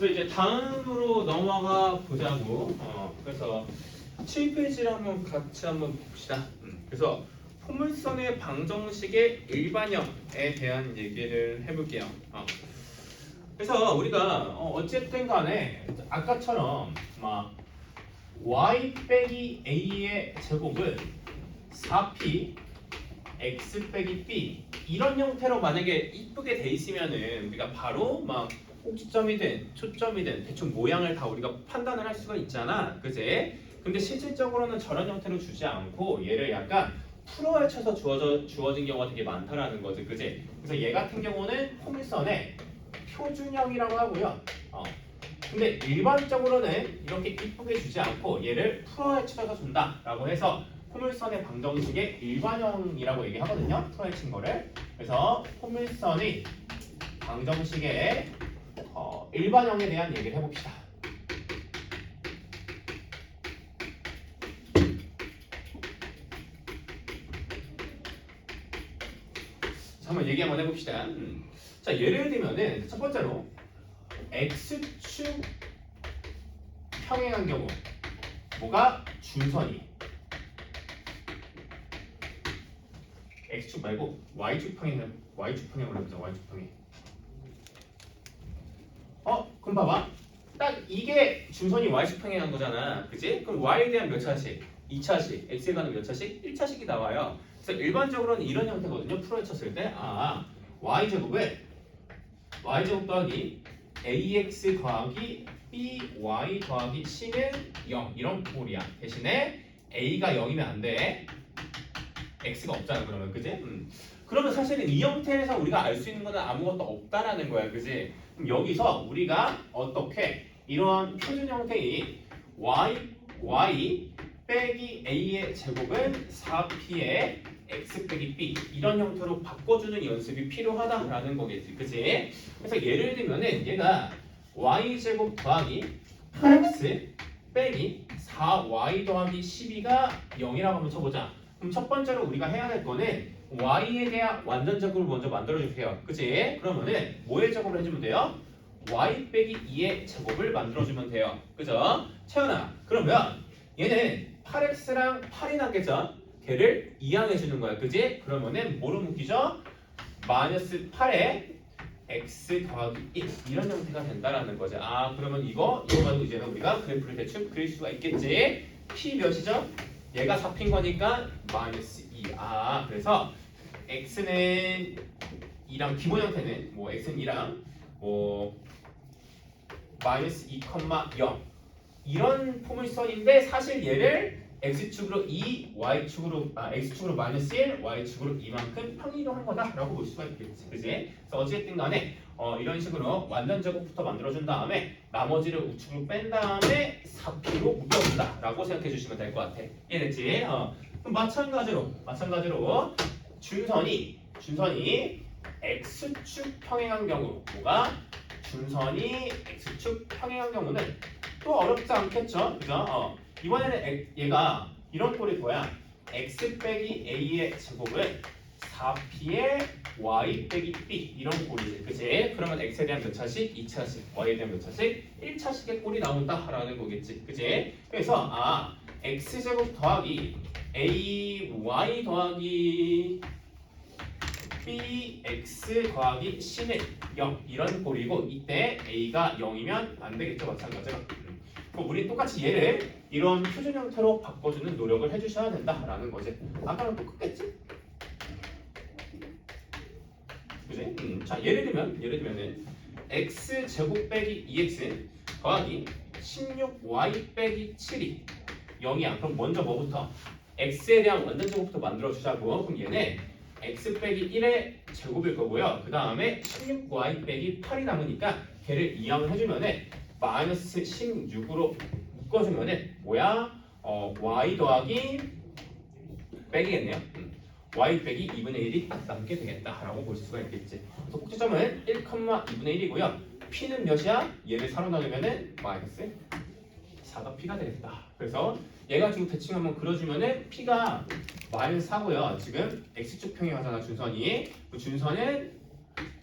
그래서 이제 다음으로 넘어가 보자고. 그래서 7페이지를 한번 같이 한번 봅시다. 그래서 포물선의 방정식의 일반형에 대한 얘기를 해볼게요. 그래서 우리가 어쨌든 간에 아까처럼 막 y 빼기 a의 제곱은 4p x 빼기 b 이런 형태로 만약에 이쁘게 돼 있으면은 우리가 바로 막 꼭지점이든 초점이든 대충 모양을 다 우리가 판단을 할 수가 있잖아, 그지? 근데 실질적으로는 저런 형태로 주지 않고 얘를 약간 풀어헤쳐서 주어진 경우가 되게 많다라는 거지, 그지? 그래서 얘 같은 경우는 포물선의 표준형이라고 하고요. 근데 일반적으로는 이렇게 이쁘게 주지 않고 얘를 풀어헤쳐서 준다라고 해서 포물선의 방정식의 일반형이라고 얘기하거든요. 풀어헤친 거를. 그래서 포물선의 방정식의 일반형에 대한 얘기를 해봅시다. 자, 한번 얘기 한번 해봅시다. 자, 예를 들면은 첫 번째로 x축 평행한 경우 뭐가 준선이 x축 말고 y축 평행으로 해보자. y축 평행. 그럼 봐봐. 딱 이게 준선이 y축 평행한 거잖아, 그지? 그럼 y에 대한 몇 차식? 2차식, x에 관한 몇 차식? 1차식이 나와요. 그래서 일반적으로는 이런 형태거든요. 풀어헤쳤을 때 y제곱 더하기 ax 더하기 by 더하기 c는 0 이런 꼴이야. 대신에 a가 0이면 안 돼. x가 없잖아, 그러면, 그지? 그러면 사실은 이 형태에서 우리가 알 수 있는 거는 아무것도 없다라는 거야, 그지? 그럼 여기서 우리가 어떻게 이러한 표준 형태의 y 빼기 a의 제곱은 4p의 x 빼기 b 이런 형태로 바꿔주는 연습이 필요하다라는 거겠지, 그지? 그래서 예를 들면은 얘가 y제곱 더하기 8x 빼기 4y 더하기 12가 0이라고 한번 쳐보자. 그럼 첫 번째로 우리가 해야 될 거는 y에 대한 완전 제곱을 먼저 만들어주세요, 그치? 그러면은 뭐의 제곱을 해주면 돼요? y 빼기 2의 제곱을 만들어주면 돼요, 그죠? 채연아, 그러면 얘는 8x랑 8이 나겠죠? 걔를 이항해주는 거야, 그지? 그러면은 뭐로 묶이죠? 마이너스 8에 x 더하기 1 이런 형태가 된다라는 거죠. 그러면 이거 가지고 이제는 우리가 그래프를 대충 그릴 수가 있겠지? p 몇이죠? 얘가 4p인 거니까 마이너스 2. 그래서 x는 2랑 기본 형태는 뭐 x는 2랑 뭐 마이너스 2,0 이런 포물선인데 사실 얘를 x축으로 2, x축으로 마이너스 1, y축으로 2만큼 평이동한 거다라고 볼 수가 있겠지, 그지? 그래서 어쨌든 간에 이런 식으로 완전 제곱부터 만들어준 다음에 나머지를 우측으로 뺀 다음에 4p로 묶어준다라고 생각해 주시면 될 것 같아. 이해됐지? 그럼 마찬가지로 준선이 x축 평행한 경우 뭐가? 준선이 x축 평행한 경우는 또 어렵지 않겠죠? 그죠? 이번에는 얘가 이런 꼴이 뭐야? x 빼기 a의 제곱은 4p의 y 빼기 b 이런 꼴이지, 그치? 그러면 x에 대한 몇 차식? 2차식, y에 대한 몇 차식? 1차식의 꼴이 나온다라는 거겠지, 그치? 그래서 x제곱 더하기 ay 더하기 bx 더하기 c는 0 이런 꼴이고 이때 a가 0이면 안 되겠죠, 마찬가지로. 그럼 우리 똑같이 얘를 이런 표준 형태로 바꿔주는 노력을 해주셔야 된다라는 거지. 아까랑 똑같겠지? 그지? 자, 예를 들면은 x 제곱 빼기 2x 더하기 16y 빼기 7이 0이야. 그럼 먼저 뭐부터? x에 대한 완전 제곱부터 만들어 주자고. 그럼 얘는 x 빼기 1의 제곱일 거고요. 그 다음에 16y 빼기 8이 남으니까 걔를 이항을 해주면은 마이너스 16으로 묶어주면은 뭐야? y 더하기 빼기겠네요. y 빼기 2분의 1이 딱 남게 되겠다라고 볼 수가 있겠지. 그래서 꼭지점은 1,2분의 1이고요. p는 몇이야? 얘를 사로 나누면은 마이너스 4가 p가 되겠다. 그래서 얘가 지금 대칭 한번 그려주면은 p가 마이너스 4고요. 지금 x축 평행하잖아, 준선이. 그 준선은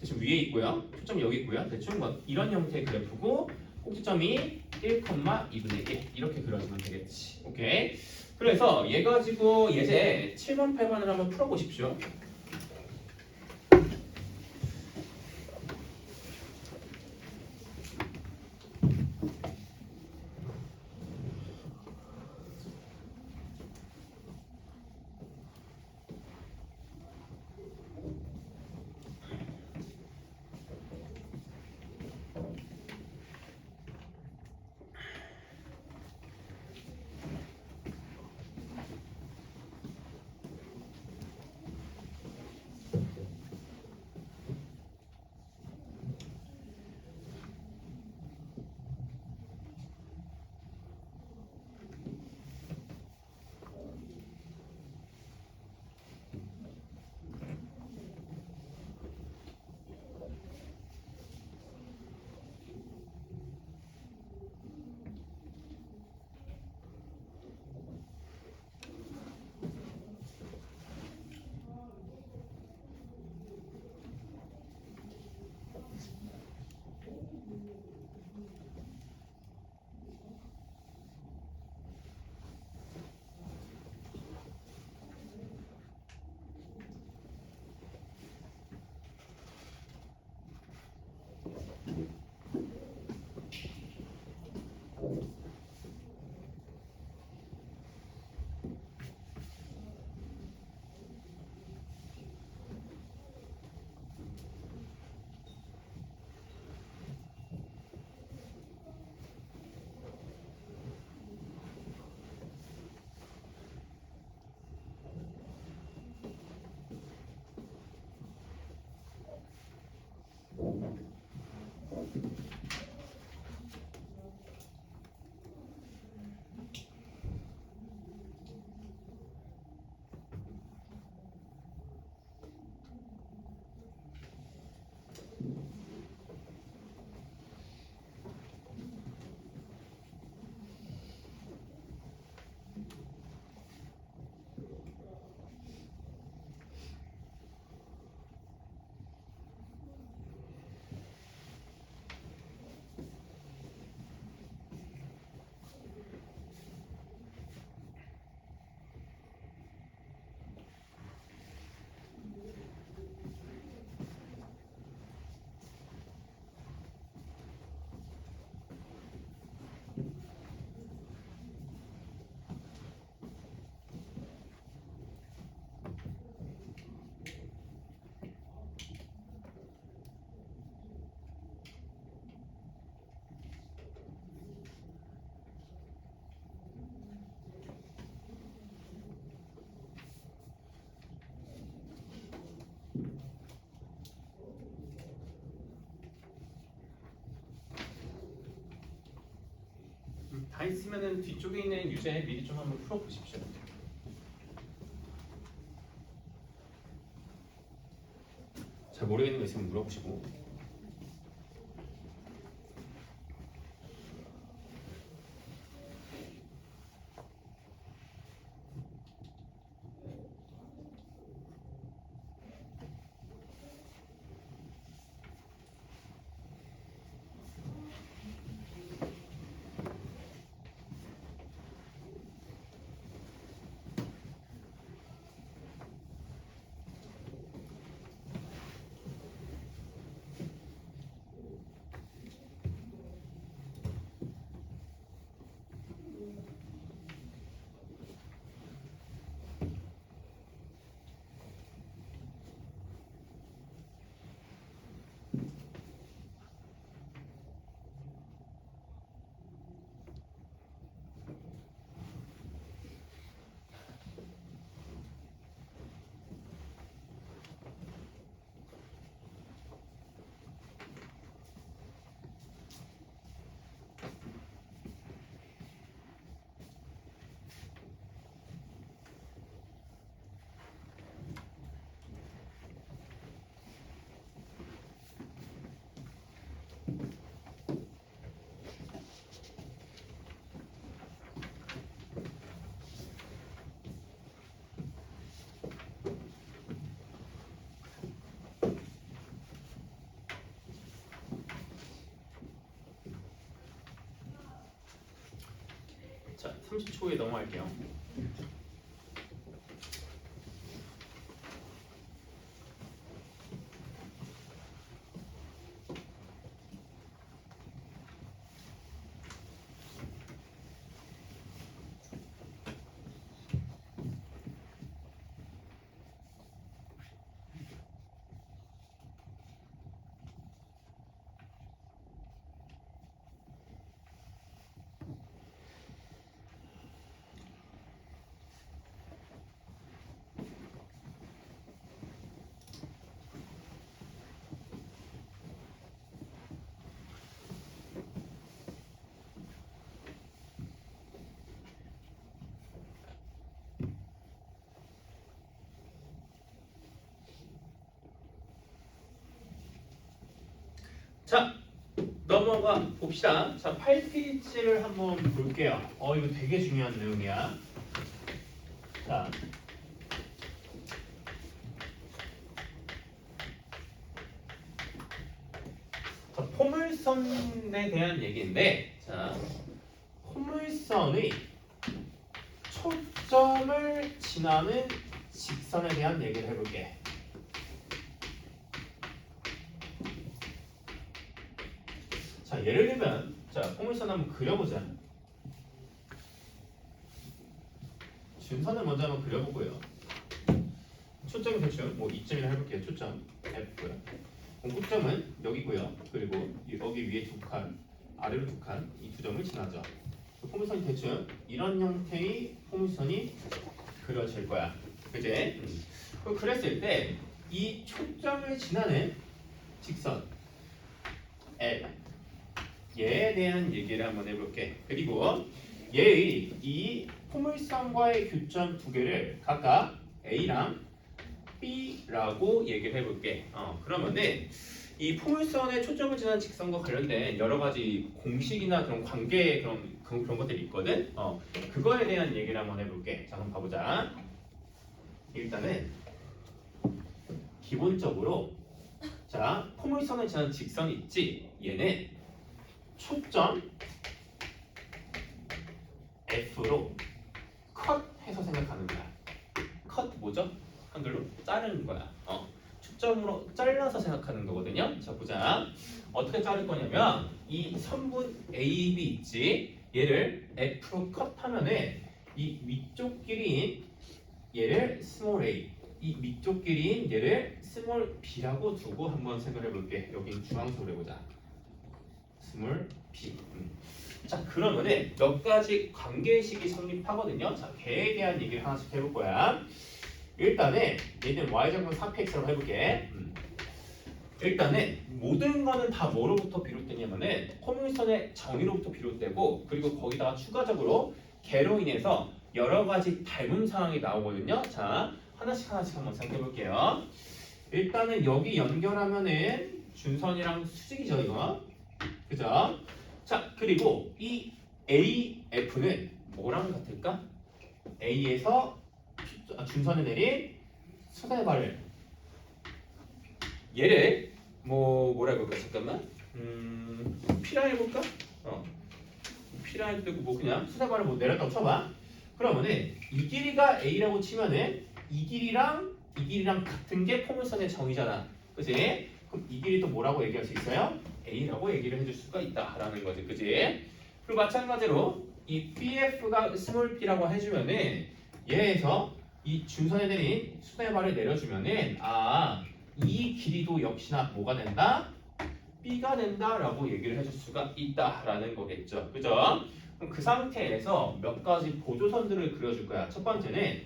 대충 위에 있고요. 초점 여기 있고요. 대충 뭐 이런 형태의 그래프고 꼭지점이 1,2분의 1 이렇게 그려주면 되겠지. 오케이. 그래서 얘 가지고 예제 7번 8번을 한번 풀어보십시오. 다 있으면은 뒤쪽에 있는 유제 미리 좀 한번 풀어보십시오. 잘 모르겠는 거 있으면 물어보시고. 30초 후에 넘어갈게요. 자, 넘어가 봅시다. 자, 8페이지를 한번 볼게요. 이거 되게 중요한 내용이야. 자, 포물선에 대한 얘기인데, 자, 포물선의 초점을 지나는 직선에 대한 얘기를 해볼게. 자, 예를 들면, 자, 포물선 한번 그려보자. 준선을 먼저 한번 그려보고요. 초점이 대충 뭐 이점이라 해볼게요. 초점 F고요. 꼭점은 여기고요. 그리고 여기 위에 두 칸, 아래로 두 칸, 이 두 점을 지나죠. 포물선이 대충 이런 형태의 포물선이 그려질 거야. 그지? 그랬을 때 이 초점을 지나는 직선 L 얘에 대한 얘기를 한번 해볼게. 그리고 얘의 이 포물선과의 교점 두 개를 각각 A랑 B라고 얘기를 해볼게. 그러면은 이 포물선의 초점을 지나는 직선과 관련된 여러 가지 공식이나 그런 관계 그런 것들이 있거든. 그거에 대한 얘기를 한번 해볼게. 자, 한번 봐보자. 일단은 기본적으로 자, 포물선을 지나는 직선이 있지. 얘는 초점 F로 컷해서 생각하는 거야. 컷 뭐죠? 한글로 자르는 거야. 초점으로 잘라서 생각하는 거거든요. 자, 보자. 어떻게 자를 거냐면 이 선분 AB 있지. 얘를 F로 컷하면은 이 위쪽 길이인 얘를 스몰 a, 이 밑쪽 길이인 얘를 스몰 b라고 두고 한번 생각해 볼게. 여긴 주황색으로 해보자. 스몰 b. 자, 그러면은 몇 가지 관계식이 성립하거든요. 자, 걔에 대한 얘기를 하나씩 해볼 거야. 일단은 얘는 y좌표 4px라고 해볼게. 일단은 모든 거는 다 뭐로부터 비롯되냐면은 포물선의 정의로부터 비롯되고, 그리고 거기다가 추가적으로 걔로 인해서 여러 가지 닮은 상황이 나오거든요. 자, 하나씩 한번 생각해 볼게요. 일단은 여기 연결하면은 준선이랑 수직이죠, 이거. 그죠? 자, 그리고 이 AF는 뭐랑 같을까? A에서 준선에 내린 수세발을 얘를 뭐라 해볼까? 잠깐만. P라 해볼까? P라 해도 되고 뭐 그냥 수세발을 뭐 내렸다고 쳐봐. 그러면은 이 길이가 A라고 치면은 이 길이랑 같은 게 포물선의 정의잖아. 그치? 그럼 이 길이도 뭐라고 얘기할 수 있어요? A라고 얘기를 해줄 수가 있다라는 거지. 그치? 그리고 마찬가지로 이 BF가 스몰 p라고 해주면은 얘에서 이 준선에 내린 수세발을 내려주면은 이 길이도 역시나 뭐가 된다? B가 된다라고 얘기를 해줄 수가 있다라는 거겠죠. 그죠? 그럼 그 상태에서 몇 가지 보조선들을 그려줄 거야. 첫 번째는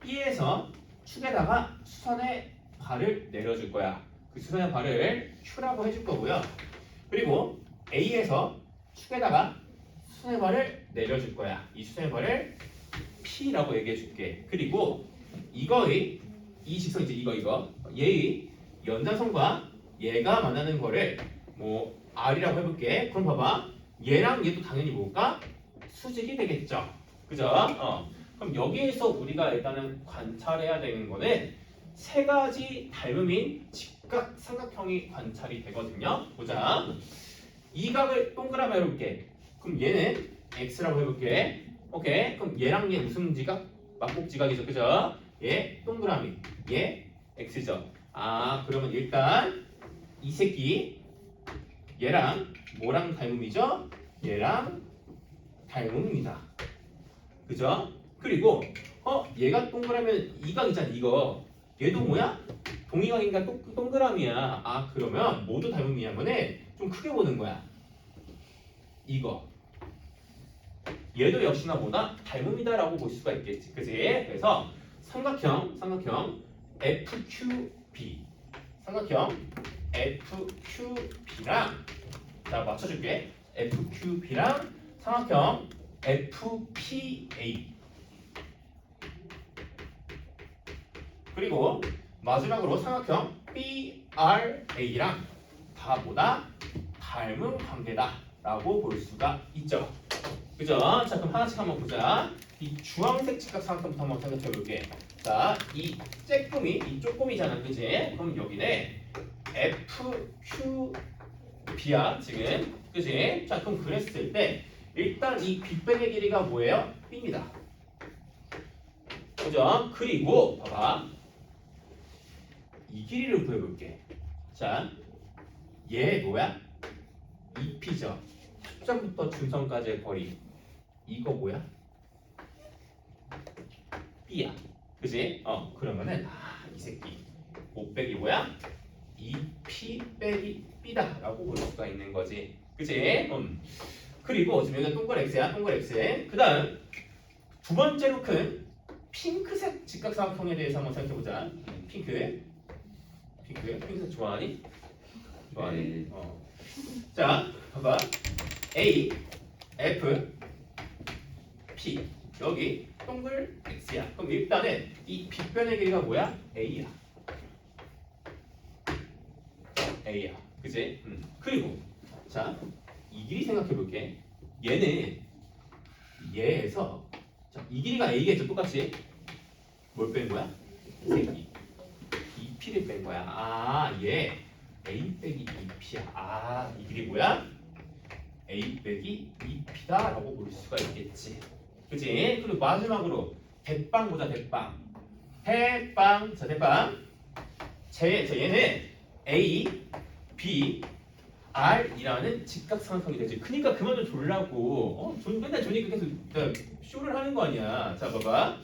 B에서 축에다가 수선의 발을 내려줄 거야. 그 수선의 발을 Q라고 해줄 거고요. 그리고 A에서 축에다가 수선의 발을 내려줄 거야. 이 수선의 발을 P라고 얘기해 줄게. 그리고 이거의 이 직선이지 이거 얘의 연장선과 얘가 만나는 거를 뭐 R이라고 해볼게. 그럼 봐봐. 얘랑 얘도 당연히 뭘까? 수직이 되겠죠. 그죠? 그럼 여기에서 우리가 일단은 관찰해야 되는 거는 세 가지 닮음인 직각 삼각형이 관찰이 되거든요. 보자. 이 각을 동그라미 해볼게. 그럼 얘는 X라고 해볼게. 오케이. 그럼 얘랑 얘 무슨 지각? 막복지각이죠. 그죠? 얘 동그라미. 얘 x죠. 아, 그러면 일단 이 새끼 얘랑 뭐랑 닮음이죠? 얘랑 닮음입니다. 그죠? 그리고 얘가 동그라면 이각이잖아. 이거. 얘도 뭐야? 동의각인가 동그라미야. 아, 그러면 모두 닮음이냐면은 좀 크게 보는 거야. 이거. 얘도 역시나 뭐다? 닮음이다라고 볼 수가 있겠지. 그지? 그래서 삼각형 FQB. 삼각형 FQB랑 자, 맞춰줄게. FQB랑 삼각형 FPA. 그리고 마지막으로 삼각형 BRA랑 다 뭐다? 닮은 관계다라고 볼 수가 있죠. 그죠? 자, 그럼 하나씩 한번 보자. 이 주황색 직각 삼각형부터 한번 생각해 볼게. 자, 이 쪼꼬미잖아, 그지? 그럼 여기는 FQB야, 지금, 그지? 자, 그럼 그랬을 때 일단 이 빗변의 길이가 뭐예요? B입니다. 그죠? 그리고 봐봐. 이 길이를 구해볼게. 자, 얘 뭐야? 2P죠. 초점부터 중점까지의 거리. 이거 뭐야? B야. 그지? 그러면은 이 새끼 5 빼기 뭐야? 2P 빼기 B다 라고 볼 수가 있는 거지. 그지? 그리고 지금 여기가 동글 X야. 동글 X. 그 다음 두 번째로 큰 핑크색 직각삼각형에 대해서 한번 생각해보자. 핑크색 좋아하니? 좋아하니? 자, 봐봐. A, F, P. 여기 동글 X야. 그럼 일단은 이 빗변의 길이가 뭐야? A야. 그치? 그리고 자, 이 길이 생각해볼게. 얘는 얘에서 자, 이 길이가 A겠죠? 똑같이. 뭘 뺀 거야? 이 새끼. 2P를 뺀 거야. 아, 얘 A 빼기 2P야. 아, 이 길이 뭐야? A 빼기 2P다 라고 볼 수가 있겠지. 그치? 그리고 마지막으로 대빵 보자. 대빵. 자, 대빵. 얘는 A, B, R이라는 직각삼각형이 되지. 그니까 그만 좀 졸라고. 맨날 조니까 계속 쇼를 하는 거 아니야. 자, 봐봐.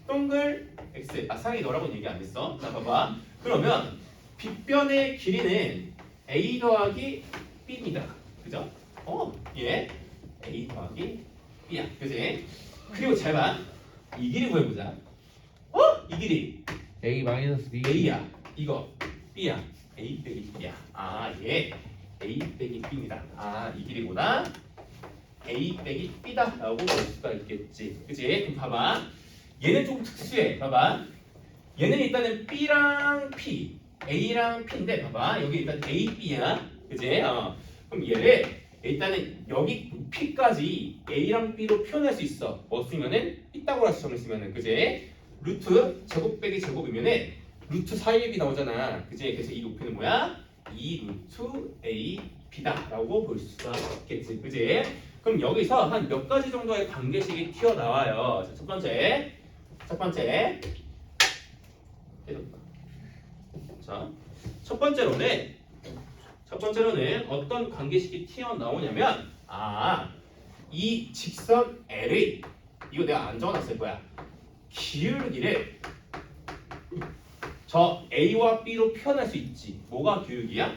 동글 X. 상이 너라고 얘기 안 했어. 자, 봐봐. 그러면 빗변의 길이는 A 더하기 B입니다. 그죠? 얘 A 더하기 B야. 그지? 그리고 잘 봐. 이 길이 구해보자. 이 길이 A 마이너스 B. A야. 이거 B야. A 빼기 B야. 아, 얘 A 빼기 B입니다. 아, 이 길이보다 A 빼기 B다 라고 볼 수가 있겠지. 그치? 그럼 봐봐. 얘는 좀 특수해. 봐봐. 얘는 일단은 B랑 P, A랑 P인데 봐봐. 여기 일단 A, B야. 그치? 그럼 얘를 일단은 여기 P까지 A랑 B로 표현할 수 있어. 뭐 쓰면은 삐딱고라스 점을 쓰면은. 그치? 루트 제곱 빼기 제곱이면은 루트 4AB 나오잖아. 그치? 그래서 이 높이는 뭐야? 2 루트 A B다 라고 볼 수가 있겠지. 그치? 그럼 여기서 한 몇 가지 정도의 관계식이 튀어나와요. 자, 첫 번째. 자, 첫 번째로는 어떤 관계식이 튀어나오냐면 이 직선 L의 이거 내가 안 적어놨을 거야. 기울기를 저 A와 B로 표현할 수 있지. 뭐가 기울기야?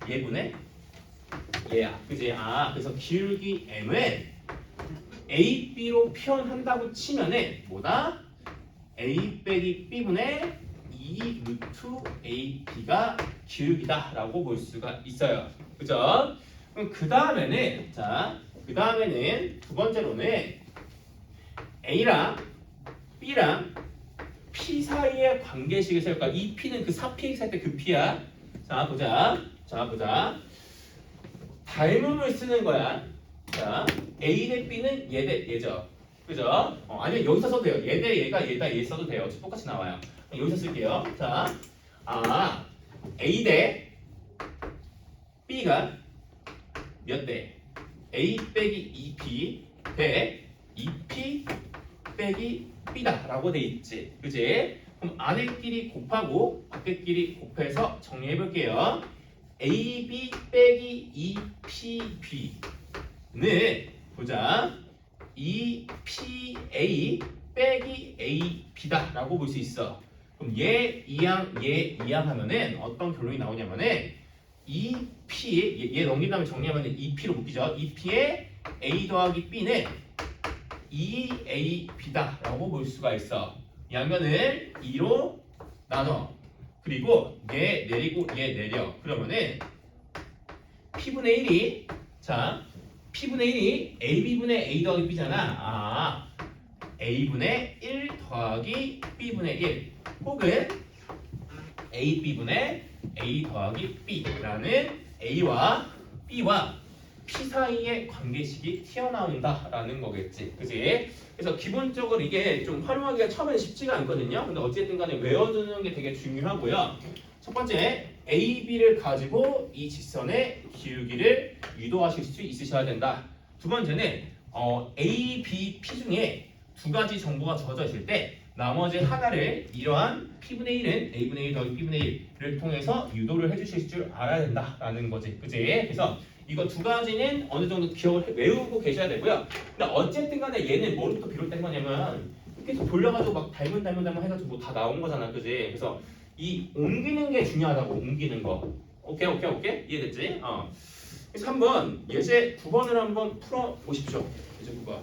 얘분의 얘야. 그지? 그래서 기울기 M을 A, B로 표현한다고 치면은 뭐다? A 빼기 B분의 2 루트 A, B가 기울기다 라고 볼 수가 있어요. 그죠? 그럼 그 다음에는 두 번째로는 A랑 B랑 P 사이의 관계식을 세울까? 이 P는 그 4Px 할 때 그 P야. 자, 보자. 닮음을 쓰는 거야. 자, A 대 B는 얘 대 얘죠. 그죠? 아니면 여기서 써도 돼요. 얘 대 얘가 얘 써도 돼요. 똑같이 나와요. 여기서 쓸게요. 자, A 대 B가 몇 대? A 빼기 2B 대 2P 빼기 B다 라고 돼 있지. 그지? 그럼 안에끼리 곱하고 밖에끼리 곱해서 정리해 볼게요. AB 빼기 2PB는 보자. 2PA 빼기 AB다 라고 볼 수 있어. 그럼 얘 이항 하면은 어떤 결론이 나오냐면은 2P 얘 넘긴 다음에 정리하면 2P로 묶이죠. 2P의 A 더하기 B는 2AB다 라고 볼 수가 있어. 양면을 2로 나눠. 그리고 얘 내리고 얘 내려. 그러면은 P분의 1이 자 P분의 1이 AB분의 A 더하기 B잖아. A분의 1 더하기 B분의 1 혹은 AB분의 A 더하기 B라는 A와 B와 P 사이의 관계식이 튀어나온다라는 거겠지. 그지? 그래서 기본적으로 이게 좀 활용하기가 처음에는 쉽지가 않거든요. 근데 어쨌든 간에 외워두는 게 되게 중요하고요. 첫 번째, AB를 가지고 이 직선의 기울기를 유도하실 수 있으셔야 된다. 두 번째는 A, B, P 중에 두 가지 정보가 주어져 있을 때 나머지 하나를 이러한 P분의 1은 A분의 1 더하기 B분의 1을 통해서 유도를 해주실 줄 알아야 된다라는 거지. 그치? 그래서 이거 두 가지는 어느 정도 기억을 외우고 계셔야 되고요. 근데 어쨌든 간에 얘는 뭐부터 비롯된 거냐면 계속 돌려가지고 막 닮은 해가지고 뭐 다 나온 거잖아. 그지? 그래서 이 옮기는 게 중요하다고. 옮기는 거. 오케이. 이해됐지? 그래서 한번 예제 9번을 한번 풀어 보십시오. 예제 9번.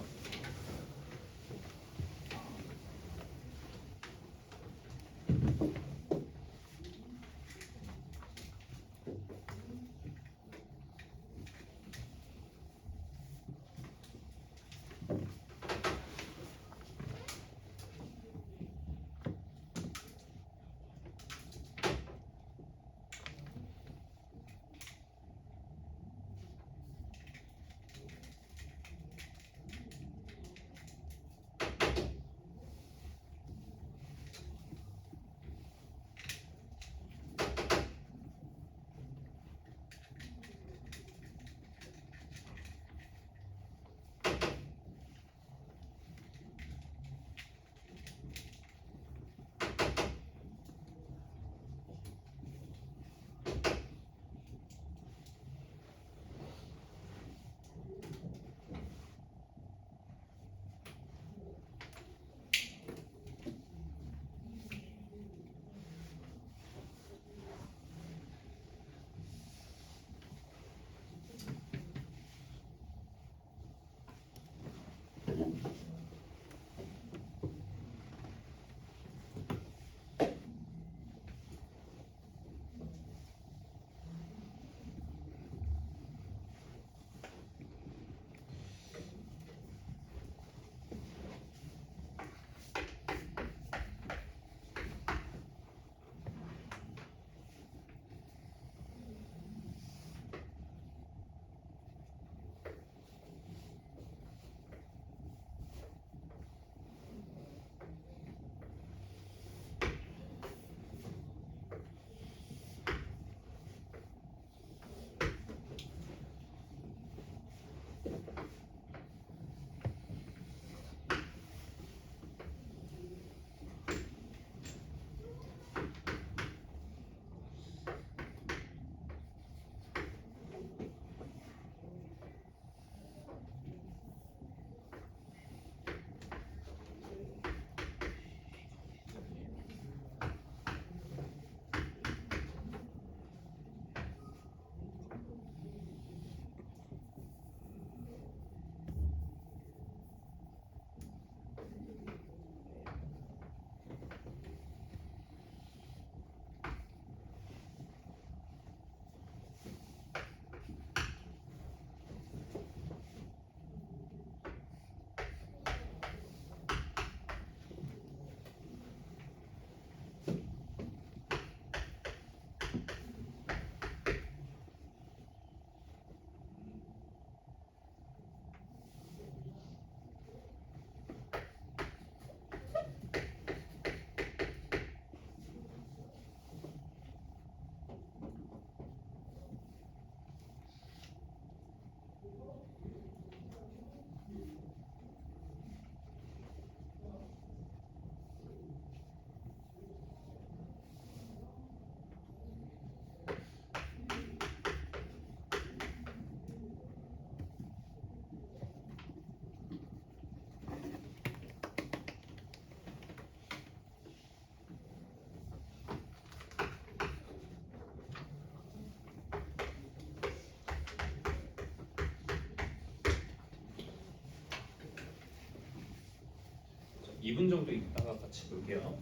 2분 정도 있다가 같이 볼게요.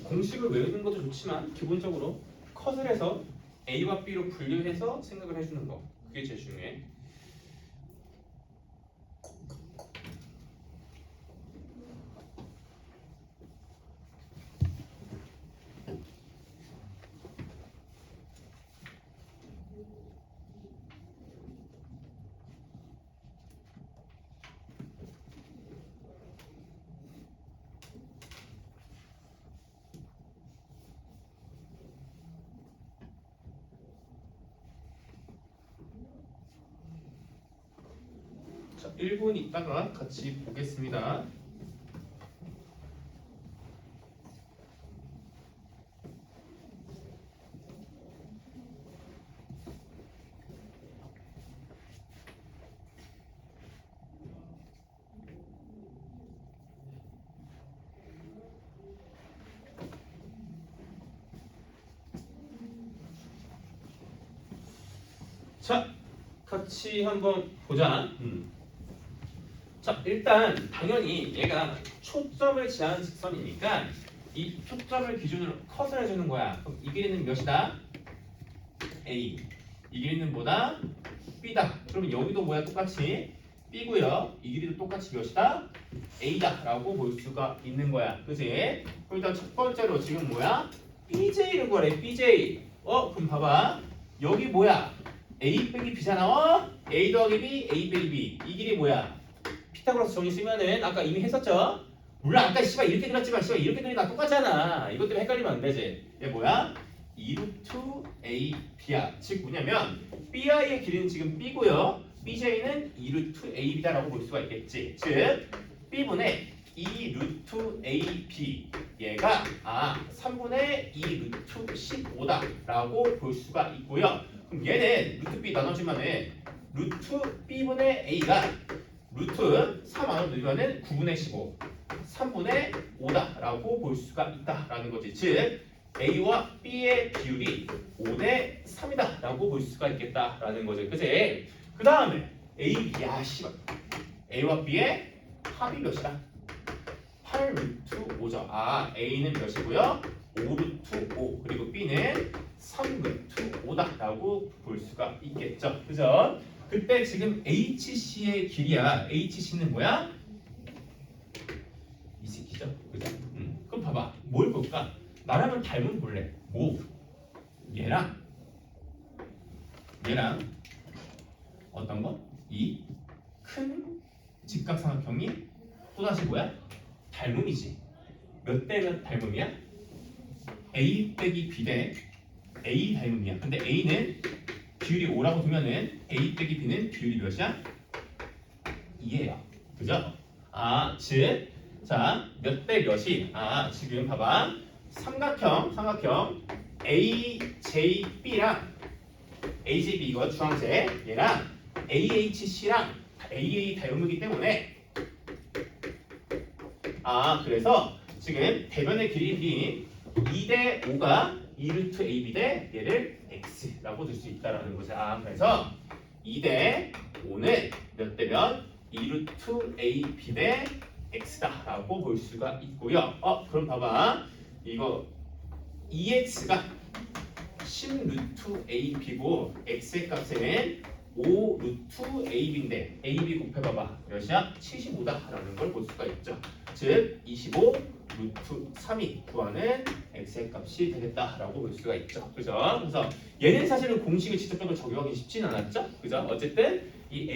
공식을 외우는 것도 좋지만 기본적으로 컷을 해서 A와 B로 분류해서 생각을 해주는 거, 그게 제일 중요해. 자, 1분 있다가 같이 보겠습니다. 자, 같이 한번 보자. 자, 일단 당연히 얘가 초점을 지향하는 직선이니까 이 초점을 기준으로 컷을 해주는 거야. 그럼 이 길이는 몇이다? A. 이 길이는 뭐다? B다. 그러면 여기도 뭐야? 똑같이 B고요. 이 길이도 똑같이 몇이다? A다 라고 볼 수가 있는 거야. 그치? 그럼 일단 첫 번째로 지금 뭐야? BJ를 구하래. BJ. 그럼 봐봐. 여기 뭐야? A 빼기 B잖아. A 더하기 B, A 빼기 B. 이 길이 뭐야? 피타고라스 정리 쓰면은 아까 이미 했었죠? 물론 아까 씨발 이렇게 그렸지만 씨발 이렇게 그리나 똑같잖아. 이것 때문에 헷갈리면 안 되지. 얘 뭐야? 2루트 AB야. 즉 뭐냐면 BI의 길이는 지금 B고요. BJ는 2루트 AB다라고 볼 수가 있겠지. 즉 B분의 2루트 AB 얘가 3분의 2루트 15다라고 볼 수가 있고요. 그럼 얘는 루트 B 나눠주면은 루트 B분의 A가 루트 3 안으로 넣으면은 9분의 15 3분의 5다라고 볼 수가 있다라는 거지. 즉 A와 B의 비율이 5대 3이다라고 볼 수가 있겠다라는 거죠. 그치? 그 다음에 A와 B의 합이 몇이다? 8 루트 5죠. A는 몇이고요? 5 루트 5 그리고 B는 3 루트 5다라고 볼 수가 있겠죠. 그죠? 그때 지금 HC의 길이야. HC는 뭐야? 이 새끼죠. 그죠? 그럼 봐봐. 뭘 볼까? 나라면 닮은 볼래. 뭐? 얘랑 어떤 거? 이 큰 직각삼각형이 또다시 뭐야? 닮음이지. 몇 대 몇 닮음이야? A 빼기 B 대 A 닮음이야. 근데 A는 비율이 5라고 두면은 A 빼기 B는 비율이 몇이야? 2예요. 그죠? 즉, 자, 몇 대 몇이? 지금 봐봐. 삼각형 AJB랑 AJB 이거 주황색 얘랑 AHC랑 AA 닮음이기 때문에 그래서 지금 대변의 길이 2대 5가 2루트 AB 대 얘를 X라고 줄 수 있다라는 거죠. 그래서 2대 5는 몇 대 몇? 2루트 AB 대 X다라고 볼 수가 있고요. 그럼 봐봐. 이거 2X가 10루트 AB고 X의 값은 5 루트 AB인데 AB 곱해봐봐. 몇이야? 75다라는 걸 볼 수가 있죠. 즉 25 루트 3이 구하는 X의 값이 되겠다라고 볼 수가 있죠. 그죠? 그래서 얘는 사실은 공식을 직접적으로 적용하기 쉽진 않았죠. 그죠? 어쨌든 이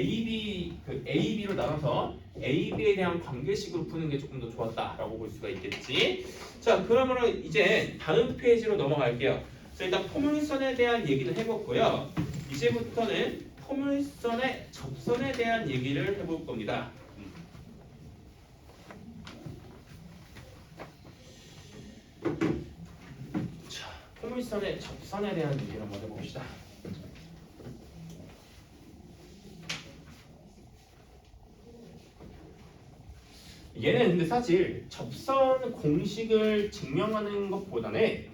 AB로 나눠서 AB에 대한 관계식으로 푸는 게 조금 더 좋았다라고 볼 수가 있겠지. 자, 그러면은 이제 다음 페이지로 넘어갈게요. 자, 일단 포물선에 대한 얘기를 해봤고요. 이제부터는 포물선의 접선에 대한 얘기를 해볼 겁니다. 포물선의 접선에 대한 얘기를 한번 해봅시다. 얘는 근데 사실 접선 공식을 증명하는 것보다는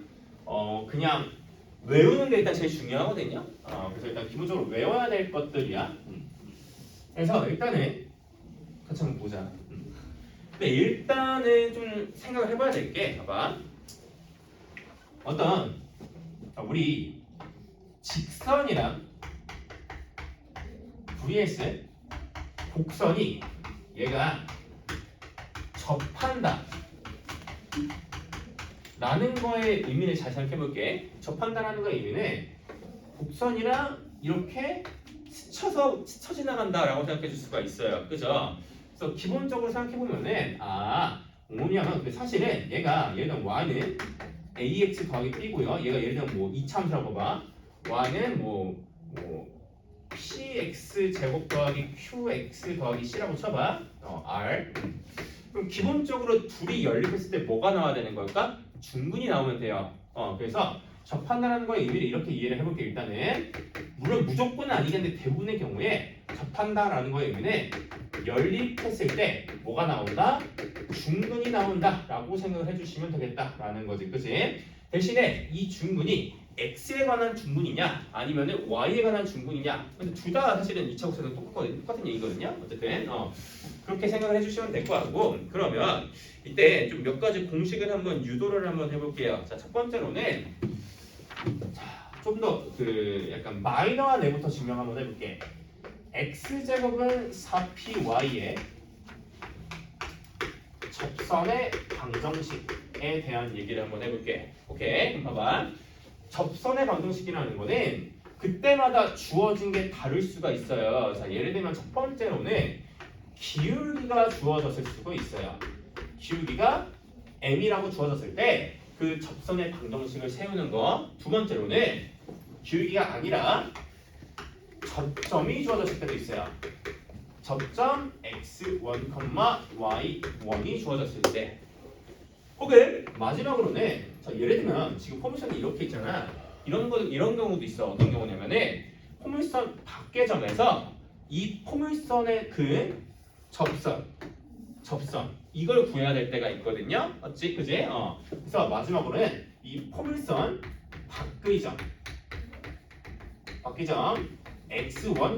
그냥 외우는 게 일단 제일 중요하거든요. 그래서 일단 기본적으로 외워야 될 것들이야. 그래서 일단은 같이 한번 보자. 근데 일단은 좀 생각을 해봐야 될 게, 봐봐. 어떤 우리 직선이랑 vs 곡선이 얘가 접한다 라는 거의 의미를 잘 생각해 볼게. 접한다라는 거의 의미는 곡선이랑 이렇게 스쳐 지나간다라고 생각해 줄 수가 있어요. 그죠? 그래서 기본적으로 생각해 보면은 뭐냐면 근데 사실은 얘가 예를 들면 y는 ax 더하기 b고요. 얘가 예를 들면 뭐 이차함수라고 봐. y는 뭐 px 제곱 더하기 qx 더하기 c라고 쳐봐. r. 그럼 기본적으로 둘이 연립했을 때 뭐가 나와야 되는 걸까? 중근이 나오면 돼요. 그래서 접한다라는 거의 의미를 이렇게 이해를 해볼게요. 일단은 물론 무조건은 아니겠는데 대부분의 경우에 접한다라는 거의 의미는 연립했을 때 뭐가 나온다? 중근이 나온다라고 생각을 해주시면 되겠다라는 거지, 그치? 대신에 이 중근이 x에 관한 중근이냐 아니면은 y에 관한 중근이냐. 근데 둘 다 사실은 2차 곡선은 똑같은 얘기거든요. 어쨌든 그렇게 생각을 해주시면 될 것 같고, 그러면 이때 좀 몇 가지 공식을 한번 유도를 한번 해볼게요. 자, 첫 번째로는 좀 더 약간 마이너한 애부터 증명 한번 해볼게. x제곱은 4py의 접선의 방정식에 대한 얘기를 한번 해볼게. 오케이? 그럼 봐봐. 접선의 방정식이라는 거는 그때마다 주어진 게 다를 수가 있어요. 자, 예를 들면 첫 번째로는 기울기가 주어졌을 수가 있어요. 기울기가 m이라고 주어졌을 때 그 접선의 방정식을 세우는 거. 두 번째로는 기울기가 아니라 접점이 주어졌을 때도 있어요. 접점 x1, y1이 주어졌을 때. 혹은 마지막으로는 예를 들면 지금 포물선이 이렇게 있잖아. 이런 경우도 있어. 어떤 경우냐면은 포물선 밖의 점에서 이 포물선의 그 접선 이걸 구해야 될 때가 있거든요. 맞지? 그지? 그래서 마지막으로는 이 포물선 밖의 점 x1,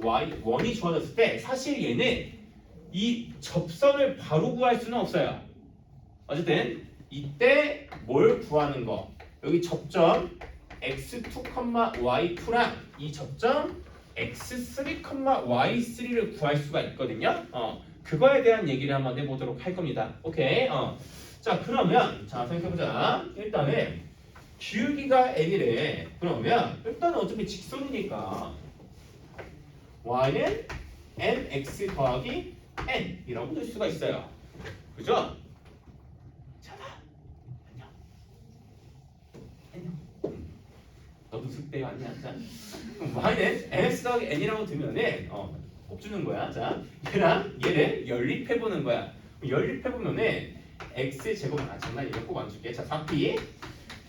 y1이 주어졌을 때 사실 얘는 이 접선을 바로 구할 수는 없어요. 어쨌든 이때 뭘 구하는 거? 여기 접점 x2, y2랑 이 접점 x3, y3를 구할 수가 있거든요. 그거에 대한 얘기를 한번 해보도록 할 겁니다. 오케이? 자, 그러면 생각해보자. 일단은 기울기가 n이래. 그러면 일단은 어차피 직선이니까 y는 mx 더하기 n이라고 될 수가 있어요. 그죠? 자, 안녕. 너도 숙대요 아니야? 자, 그럼 y는 mx 더하기 n이라고 두면은 곱 주는 거야. 자, 얘를 연립해보는 거야. 연립해보면은 x 제곱은 장난이야. 꼭 안 줄게. 자, 4p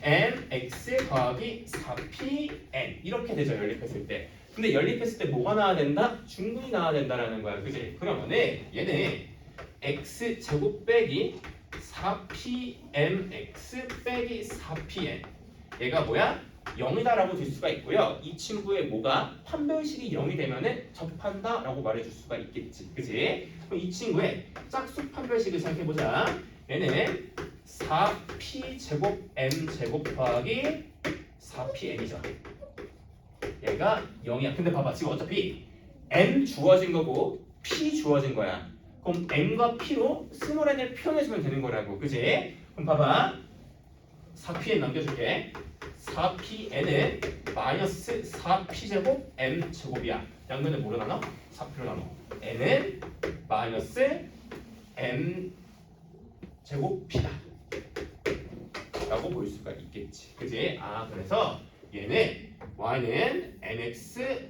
mx 더하기 4pn 이렇게 되죠. 연립했을 때. 근데 연립했을 때 뭐가 나와야 된다? 중근이 나와야 된다라는 거야. 그지? 그러면은 얘는 x 제곱 빼기 4pmx 빼기 4pn 얘가 뭐야? 0이다라고 될 수가 있고요. 이 친구의 뭐가 판별식이 0이 되면은 접한다라고 말해줄 수가 있겠지. 그지? 그럼 이 친구의 짝수 판별식을 생각해보자. 얘는 4p 제곱 m 제곱 더하기 4pn이죠. 얘가 0이야. 근데 봐봐, 지금 어차피 m 주어진 거고 p 주어진 거야. 그럼 m과 p로 스몰 n을 표현해주면 되는 거라고. 그지? 그럼 봐봐, 4pn 남겨줄게. 4pn은 마이너스 4p 제곱 m 제곱이야. 양면을 뭐로 나눠? 4p로 나눠. n은 마이너스 m 제곱 p다 라고 볼 수가 있겠지. 그지? 그래서 얘는 y는 mx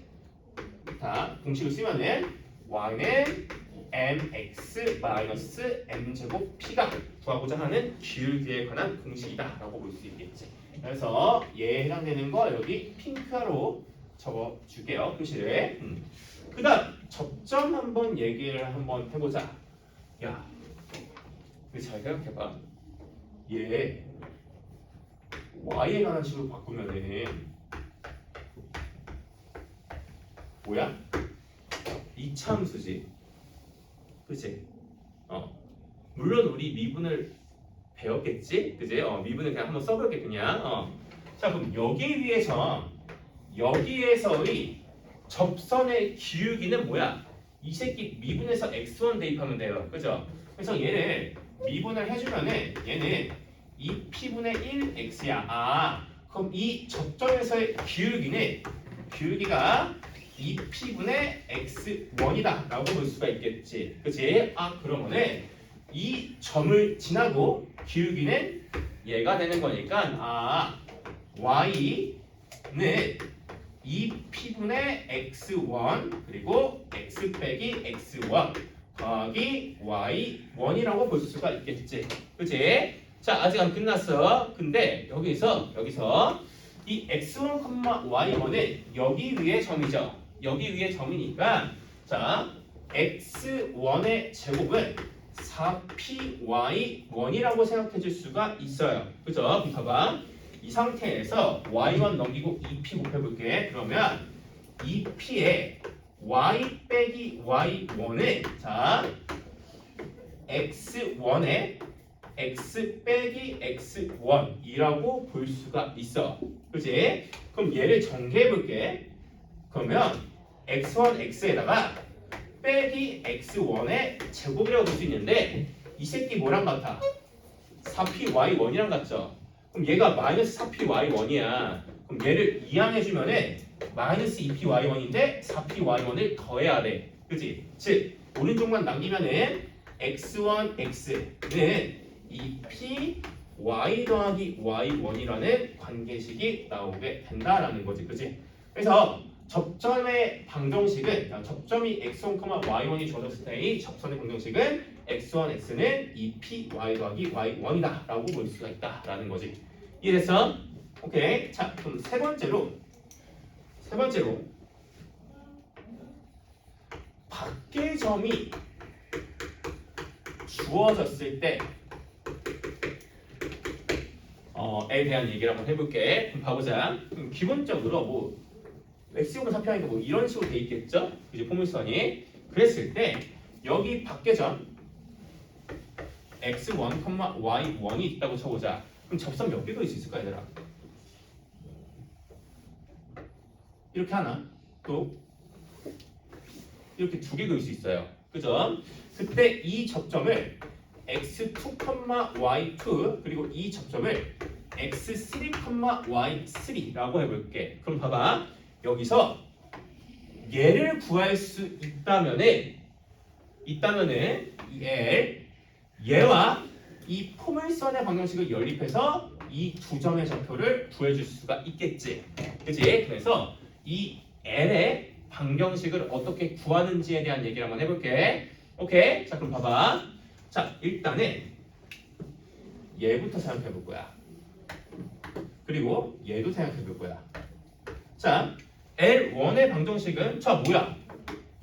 다 공식을 쓰면은 y는 mx 마이너스 m 제곱 p가 구하고자 하는 기울기에 관한 공식이다 라고 볼 수 있겠지. 그래서 얘에 해당되는 거 여기 핑크로 적어줄게요. 표시를. 그 다음 접점 한번 얘기를 한번 해보자. 야, 잘 생각해봐. 얘 y에 관한 식으로 바꾸면은 뭐야? 이차함수지. 그치? 물론 우리 미분을 배웠겠지? 그치? 미분을 그냥 한번 써볼게 그냥. 자 그럼 여기에서의 접선의 기울기는 뭐야? 이 새끼 미분에서 x1 대입하면 돼요. 그죠? 그래서 얘를 미분을 해주면은 얘는 2p분의 1x야. 그럼 이 접점에서의 기울기가 2p분의 x1이다 라고 볼 수가 있겠지. 그치? 그러면은 이 점을 지나고 기울기는 얘가 되는 거니까 y는 2p분의 x1 그리고 x 빼기 x1 더하기 y1이라고 볼 수가 있겠지. 그치? 자 아직 안 끝났어. 근데 여기서 이 x1, y1은 여기 위에 점이죠. 여기 위에 점이니까 자 x1의 제곱은 4py1이라고 생각해 줄 수가 있어요. 그죠? 그럼 봐봐. 이 상태에서 y1 넘기고 2p 곱해볼게. 그러면 2p에 y 빼기 y1은 자 x1에 x 빼기 x1이라고 볼 수가 있어. 그치? 그럼 얘를 정리해볼게. 그러면 x1, x에다가 빼기 x1의 제곱이라고 볼 수 있는데 이 새끼 뭐랑 같아? 4py1이랑 같죠? 그럼 얘가 마이너스 4py1이야. 그럼 얘를 이항해주면은 마이너스 2py1인데 4py1을 더해야 돼. 그치? 즉 오른쪽만 남기면은 x1, x는 2p y 더하기 y1이라는 관계식이 나오게 된다라는 거지. 그치? 그래서 접점의 방정식은 접점이 x1, y1이 주어졌을 때의 접선의 방정식은 x1, x는 2p y 더하기 y1이다 라고 볼 수가 있다라는 거지. 이해됐어? 오케이. 자 그럼 세 번째로 밖의 점이 주어졌을 때 에 대한 얘기를 한번 해볼게. 그럼 봐보자. 그럼 기본적으로 뭐 x제곱은 4p하니까 뭐 이런 식으로 돼 있겠죠? 이제 포물선이 그랬을 때 여기 밖의 점 x1, y1이 있다고 쳐보자. 그럼 접선 몇 개 그릴 수 있을까 얘들아? 이렇게 하나 또 이렇게 두 개 그릴 수 있어요. 그죠? 그때 이 접점을 x2, y2 그리고 이 접점을 x3, y3라고 해볼게. 그럼 봐봐. 여기서 얘를 구할 수 있다면은 얘와 이 포물선의 방정식을 연립해서 이 두 점의 좌표를 구해줄 수가 있겠지. 그치? 그래서 이 L의 방정식을 어떻게 구하는지에 대한 얘기를 한번 해볼게. 오케이? 자 그럼 봐봐. 자 일단은 얘부터 생각해 볼 거야. 그리고 얘도 생각해 볼 거야. 자 L1의 방정식은 자 뭐야?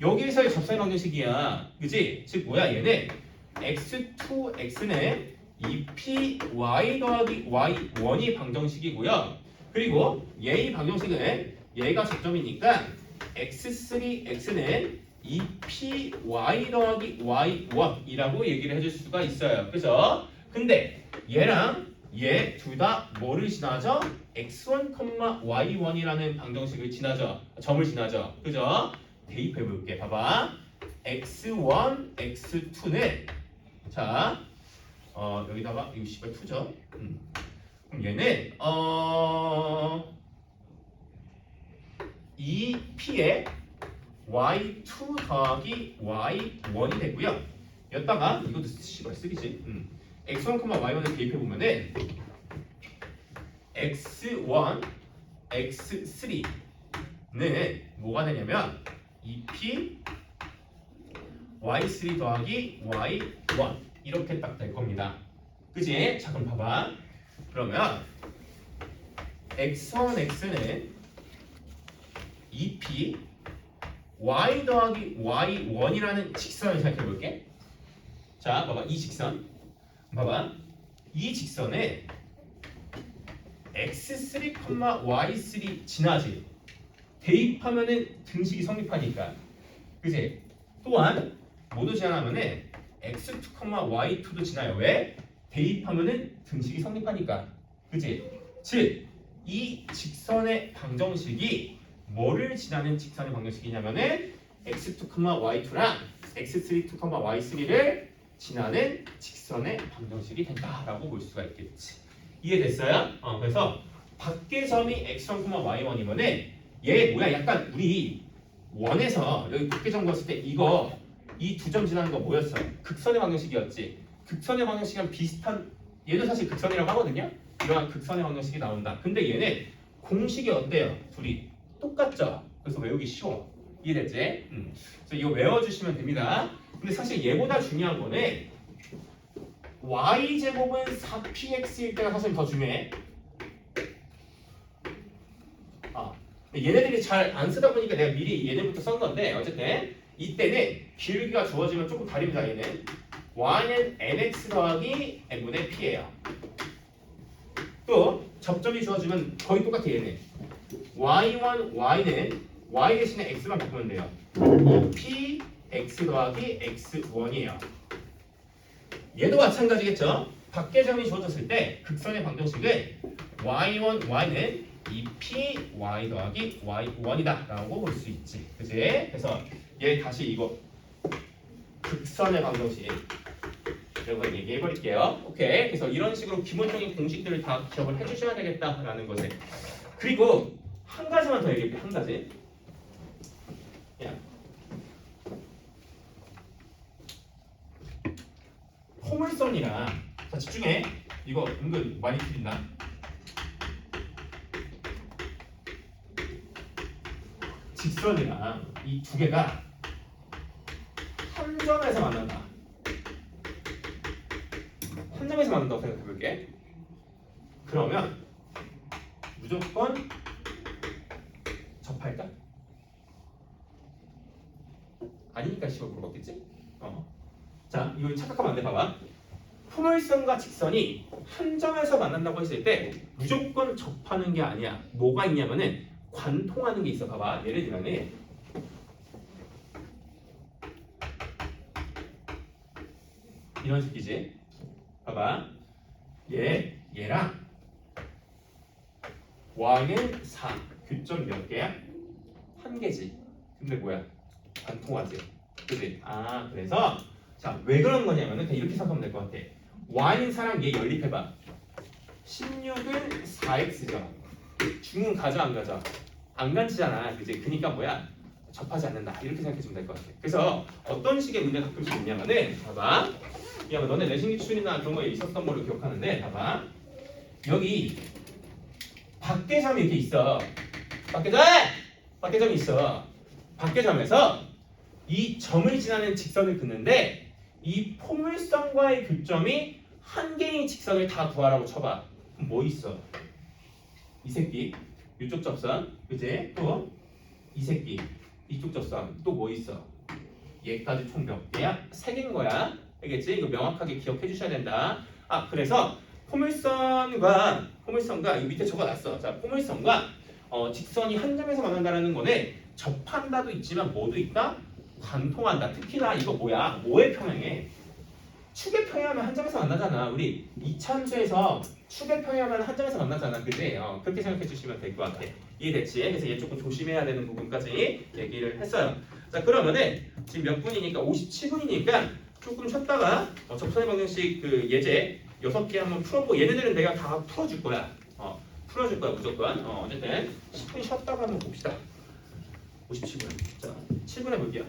여기에서의 접선의 방정식이야. 그치? 즉 뭐야 얘는 x2, x는 2p y 더하기 y1이 방정식이고요. 그리고 얘의 방정식은 얘가 접점이니까 x3, x는 2p y 더하기 y1이라고 얘기를 해줄 수가 있어요. 그죠? 근데 얘랑 얘 둘 다 뭐를 지나죠? x1, y1이라는 방정식을 지나죠. 점을 지나죠. 그죠? 대입해 볼게. 봐봐. x1, x2는 자 여기다가 이거 씨발 2죠. 그럼 얘는 2p에 y2 더하기 y1이 되고요. 여기다가 이것도 씨발 쓰기지. x1, y1을 대입해 보면은 x1, x3는 뭐가 되냐면 2p y3 더하기 y1 이렇게 딱 될 겁니다. 그치? 자 그럼 봐봐. 그러면 x1, x는 2p y 더하기 y1이라는 직선을 생각해 볼게. 자, 봐봐. 이 직선. 봐봐. 이 직선에 x3, y3 지나지. 대입하면은 등식이 성립하니까. 그지? 또한 모두 지나면은 x2, y2도 지나요. 왜? 대입하면은 등식이 성립하니까. 그지? 즉, 이 직선의 방정식이 뭐를 지나는 직선의 방정식이냐면은 x2, y2랑 x3, y3를 지나는 직선의 방정식이 된다라고 볼 수가 있겠지. 이해됐어요? 그래서 밖의 점이 x1, y1이면은 얘 뭐야? 약간 우리 원에서 여기 밖의 점 그었을 때 이거 이 두 점 지나는 거 뭐였어? 극선의 방정식이었지. 극선의 방정식이랑 비슷한 얘도 사실 극선이라고 하거든요. 이러한 극선의 방정식이 나온다. 근데 얘는 공식이 어때요? 둘이 똑같죠? 그래서 외우기 쉬워. 이해됐지? 그래서 이거 외워주시면 됩니다. 근데 사실 얘보다 중요한 거는 y제곱은 4px일 때가 사실 더 중요해. 얘네들이 잘 안 쓰다 보니까 내가 미리 얘네부터 쓴 건데 어쨌든 이때는 기울기가 주어지면 조금 다릅니다. 얘는 y는 mx 더하기 n분의 p예요. 또 접점이 주어지면 거의 똑같아. 얘는 y1, y는 y 대신에 x만 바꾸면 돼요. p x 더하기 x1이에요. 얘도 마찬가지겠죠. 밖의 점이 주어졌을 때 극선의 방정식은 y1, y는 2p y 더하기 y1이다 라고 볼 수 있지. 그치? 그래서 얘 다시 이거 극선의 방정식 여러분 얘기해 버릴게요. 오케이. 그래서 이런 식으로 기본적인 공식들을 다 기억을 해주셔야 되겠다라는 것에. 그리고 한 가지만 더 얘기해. 한 가지. 야. 포물선이랑 자 집중해. 이거 은근 많이 틀린다. 직선이랑 이 두 개가 한 점에서 만난다. 한 점에서 만난다고 생각해 볼게. 그러면 무조건 접할까? 아니니까 10을 물어봤겠지? 자, 이거 착각하면 안 돼. 봐봐. 포물선과 직선이 한 점에서 만난다고 했을 때 무조건 접하는 게 아니야. 뭐가 있냐면은 관통하는 게 있어. 봐봐. 예를 들면은 이런 식이지. 봐봐. 얘랑 y는 4. 교점 몇 개야? 한 개지. 근데 뭐야? 관통하지. 그치? 그래서 자, 왜 그런 거냐면은 그냥 이렇게 생각하면 될 것 같아. y는 4랑 얘 연립해봐. 16은 4x죠. 중은 가져 안 가져? 안 간지잖아. 그치? 그니까 뭐야? 접하지 않는다. 이렇게 생각해주면 될 것 같아. 그래서 어떤 식의 문제가 가끔씩 있냐면은 봐봐. 야, 너네 내신 기출이나 그런 거에 있었던 걸로 기억하는데 봐봐. 여기 밖의 점이 이렇게 있어. 밖의 점이 있어. 밖의 점에서 이 점을 지나는 직선을 긋는데 이 포물선과의 교점이 한 개인 직선을 다 구하라고 쳐봐. 그럼 뭐 있어? 이 새끼 이쪽 접선, 그지? 또 이 새끼 이쪽 접선 또 뭐 있어? 얘까지 총 몇 개야? 3개인 거야. 알겠지? 이거 명확하게 기억해 주셔야 된다. 그래서 포물선과 이 밑에 적어놨어. 자, 포물선과 직선이 한 점에서 만난다는 거는 접한다도 있지만 뭐도 있다? 관통한다. 특히나 이거 뭐야? 뭐의 평행해? 축의 평행하면 한 점에서 만나잖아. 우리 이차함수에서 축의 평행하면 한 점에서 만나잖아. 그지? 그렇게 생각해 주시면 될 것 같아. 이해됐지? 그래서 얘 조금 조심해야 되는 부분까지 얘기를 했어요. 자, 그러면은 지금 몇 분이니까 57분이니까 조금 쉬었다가 접선의 방정식 그 예제 6개 한번 풀어보고 얘네들은 내가 다 풀어줄 거야. 풀어줄 거야 무조건. 어쨌든 10분 쉬었다가 한번 봅시다. 57분. 자, 7분 해볼게요.